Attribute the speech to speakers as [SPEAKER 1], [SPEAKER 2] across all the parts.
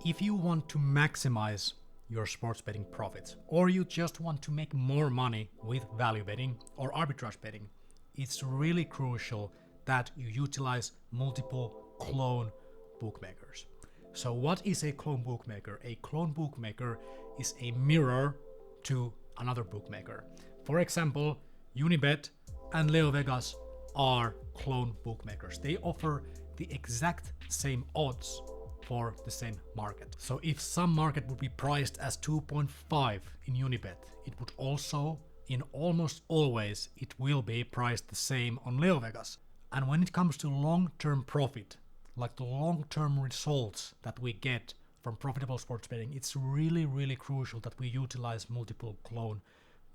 [SPEAKER 1] If you want to maximize your sports betting profits, or you just want to make more money with value betting or arbitrage betting, it's really crucial that you utilize multiple clone bookmakers. So what is a clone bookmaker? A clone bookmaker is a mirror to another bookmaker. For example, Unibet and LeoVegas are clone bookmakers. They offer the exact same odds for the same market. So if some market would be priced as 2.5 in Unibet, it would also, in almost always, it will be priced the same on LeoVegas. And when it comes to long-term profit, like the long-term results that we get from profitable sports betting, it's really crucial that we utilize multiple clone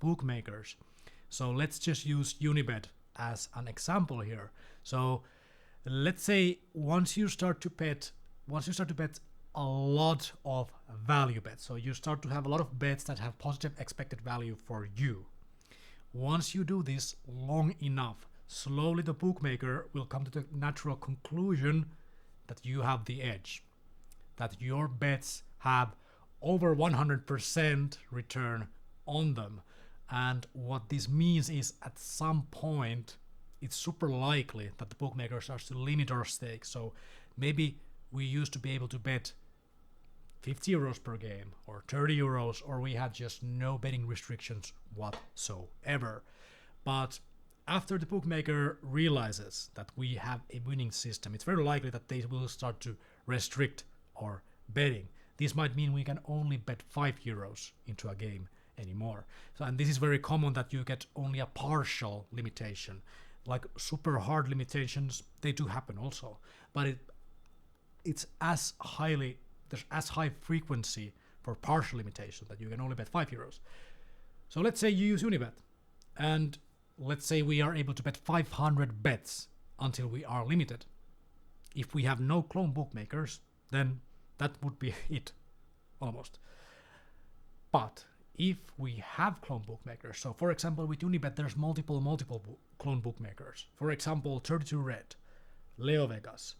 [SPEAKER 1] bookmakers. So let's just use Unibet as an example here. So let's say once you start to bet a lot of value bets, so you start to have a lot of bets that have positive expected value for you. Once you do this long enough, slowly the bookmaker will come to the natural conclusion that you have the edge, that your bets have over 100% return on them. And what this means is at some point, it's super likely that the bookmaker starts to limit our stakes. So maybe we used to be able to bet 50 euros per game or 30 euros, or we had just no betting restrictions whatsoever. But after the bookmaker realizes that we have a winning system, it's very likely that they will start to restrict our betting. This might mean we can only bet 5 euros into a game anymore. So, and this is very common that you get only a partial limitation. Like super hard limitations, they do happen also, but there's as high frequency for partial limitation that you can only bet 5 euros. So let's say you use Unibet, and let's say we are able to bet 500 bets until we are limited. If we have no clone bookmakers, then that would be it, almost. But if we have clone bookmakers, so for example with Unibet there's multiple clone bookmakers. For example, 32 Red, LeoVegas,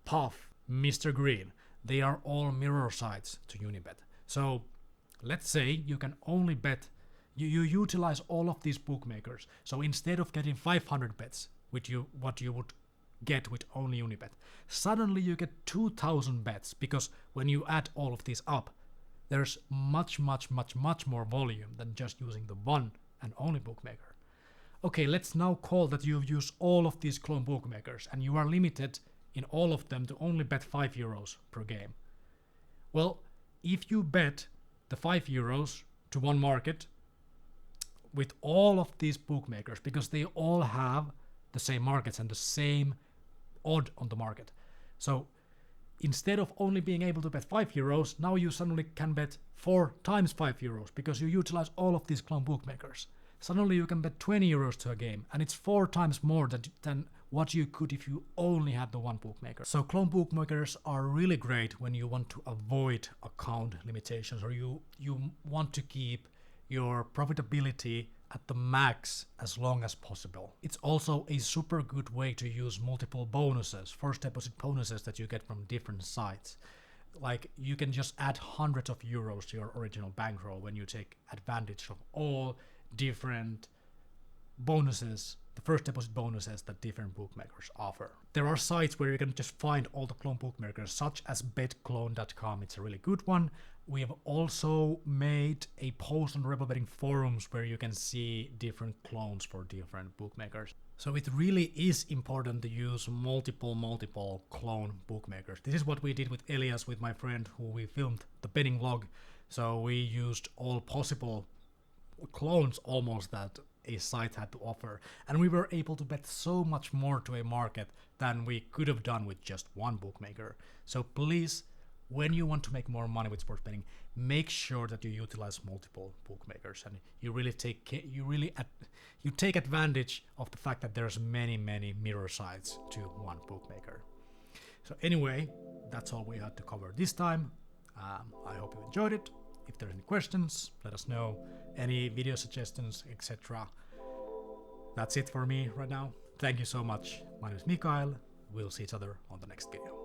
[SPEAKER 1] Puff, Mr. Green, they are all mirror sites to Unibet. So let's say you can only bet, you utilize all of these bookmakers. So instead of getting 500 bets, what you would get with only Unibet, suddenly you get 2,000 bets, because when you add all of these up, there's much more volume than just using the one and only bookmaker. Okay, let's now call that you've used all of these clone bookmakers and you are limited in all of them to only bet 5 euros per game. Well, if you bet the 5 euros to one market with all of these bookmakers, because they all have the same markets and the same odd on the market. So instead of only being able to bet 5 euros, now you suddenly can bet 4 times 5 euros because you utilize all of these clone bookmakers. Suddenly you can bet 20 euros to a game, and it's 4 times more than what you could if you only had the one bookmaker. So clone bookmakers are really great when you want to avoid account limitations, or you want to keep your profitability at the max as long as possible. It's also a super good way to use multiple bonuses, first deposit bonuses that you get from different sites. Like you can just add hundreds of euros to your original bankroll when you take advantage of all different bonuses, the first deposit bonuses that different bookmakers offer. There are sites where you can just find all the clone bookmakers, such as betclone.com. It's a really good one. We have also made a post on Rebel Betting forums where you can see different clones for different bookmakers. So it really is important to use multiple clone bookmakers. This is what we did with Elias, with my friend, who we filmed the betting vlog. So we used all possible clones almost that a site had to offer, and we were able to bet so much more to a market than we could have done with just one bookmaker. So please, when you want to make more money with sports betting, make sure that you utilize multiple bookmakers, and you really take advantage of the fact that there's many mirror sites to one bookmaker. So anyway, that's all we had to cover this time. I hope you enjoyed it. If there are any questions, let us know. Any video suggestions, etc. That's it for me right now. Thank you so much. My name is Mikael. We'll see each other on the next video.